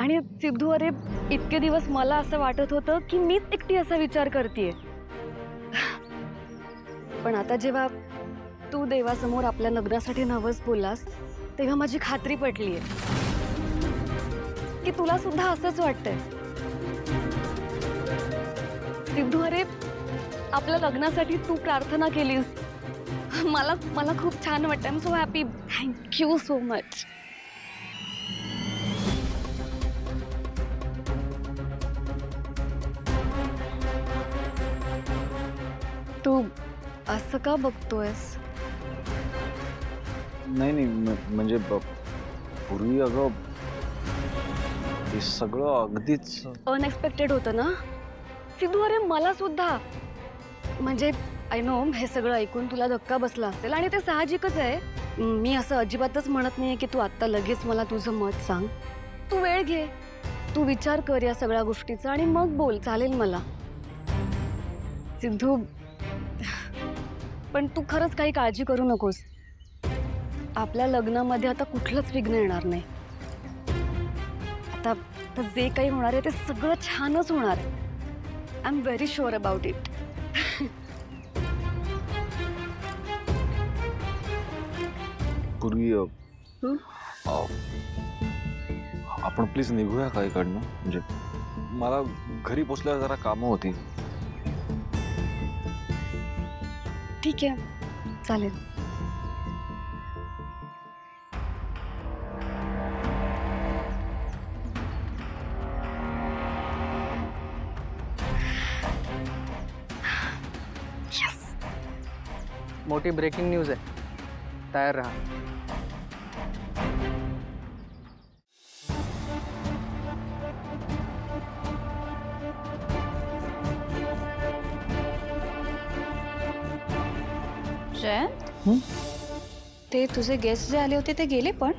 आणि सिद्धू, अरे इतके दिवस मला असं वाटत होतं की मीच एकटी असा विचार करतेय, पण आता जेव्हा तू देवासमोर आपल्या लग्नासाठी नवस बोललास तेव्हा माझी खात्री पटलीये की तुला सुद्धा असंच वाटतंय. सिद्धू, अरे आपल्या लग्नासाठी तू प्रार्थना केलीस, मला मला खूप छान वाटतं. I am so happy. Thank you so much. तू असं का बघतोयस? नाही नाही म्हणजे पूर्वी अगं हे सगळं अगदीच अनएक्सपेक्टेड होतं ना सिद्धू. अरे मला सुद्धा, म्हणजे आय नो हे सगळं ऐकून तुला धक्का बसला असेल आणि ते साहजिकच आहे. मी असं अजिबातच म्हणत नाहीये की तू आत्ता लगेच मला तुझं मत सांग. तू वेळ घे, तू विचार कर या सगळ्या गोष्टीचा आणि मग बोल, चालेल मला. सिद्धू, पण तू खरंच काही काळजी करू नकोस. आपल्या लग्नामध्ये आता कुठलंच विघ्न येणार नाही. आता जे काही होणार आहे ते सगळं छानच होणार. I am very sure about it. पूर्वी आपण प्लीज निघूया का इकडनं? म्हणजे मला घरी पोचल्यावर जरा कामं होती. ठीक आहे, चालेल. मोटी ब्रेकिंग न्यूज है, तैयार रहा. जयंत, ते तुझे गेस्ट जे आले होते ते गेले पण?